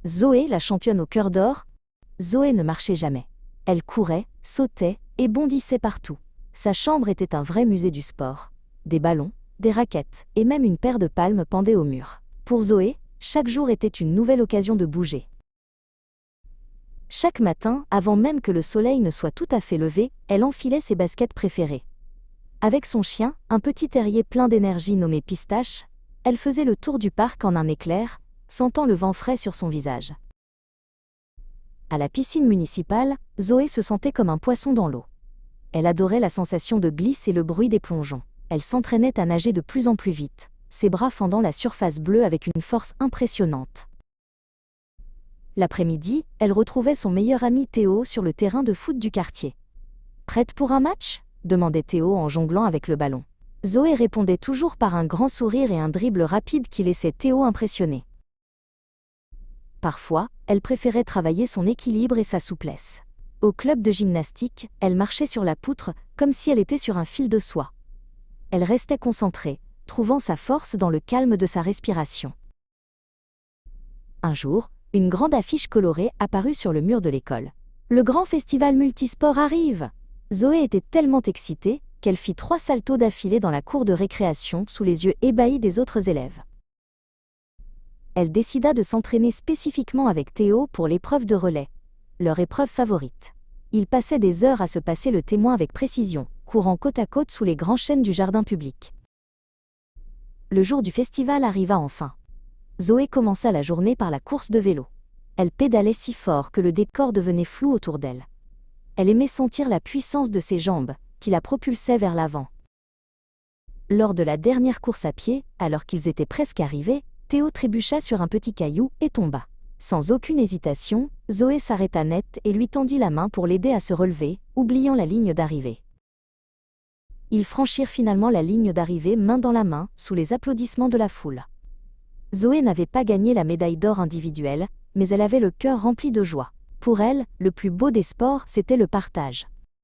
Zoé, la championne au cœur d'or? Zoé ne marchait jamais. Elle courait, sautait et bondissait partout. Sa chambre était un vrai musée du sport. Des ballons, des raquettes et même une paire de palmes pendaient au mur. Pour Zoé, chaque jour était une nouvelle occasion de bouger. Chaque matin, avant même que le soleil ne soit tout à fait levé, elle enfilait ses baskets préférées. Avec son chien, un petit terrier plein d'énergie nommé Pistache, elle faisait le tour du parc en un éclair, sentant le vent frais sur son visage. À la piscine municipale, Zoé se sentait comme un poisson dans l'eau. Elle adorait la sensation de glisse et le bruit des plongeons. Elle s'entraînait à nager de plus en plus vite, ses bras fendant la surface bleue avec une force impressionnante. L'après-midi, elle retrouvait son meilleur ami Théo sur le terrain de foot du quartier. « Prête pour un match ?» demandait Théo en jonglant avec le ballon. Zoé répondait toujours par un grand sourire et un dribble rapide qui laissait Théo impressionné. Parfois, elle préférait travailler son équilibre et sa souplesse. Au club de gymnastique, elle marchait sur la poutre comme si elle était sur un fil de soie. Elle restait concentrée, trouvant sa force dans le calme de sa respiration. Un jour, une grande affiche colorée apparut sur le mur de l'école. « Le grand festival multisport arrive !» Zoé était tellement excitée qu'elle fit 3 saltos d'affilée dans la cour de récréation sous les yeux ébahis des autres élèves. Elle décida de s'entraîner spécifiquement avec Théo pour l'épreuve de relais, leur épreuve favorite. Ils passaient des heures à se passer le témoin avec précision, courant côte à côte sous les grands chênes du jardin public. Le jour du festival arriva enfin. Zoé commença la journée par la course de vélo. Elle pédalait si fort que le décor devenait flou autour d'elle. Elle aimait sentir la puissance de ses jambes, qui la propulsaient vers l'avant. Lors de la dernière course à pied, alors qu'ils étaient presque arrivés, Théo trébucha sur un petit caillou et tomba. Sans aucune hésitation, Zoé s'arrêta net et lui tendit la main pour l'aider à se relever, oubliant la ligne d'arrivée. Ils franchirent finalement la ligne d'arrivée main dans la main, sous les applaudissements de la foule. Zoé n'avait pas gagné la médaille d'or individuelle, mais elle avait le cœur rempli de joie. Pour elle, le plus beau des sports, c'était le partage.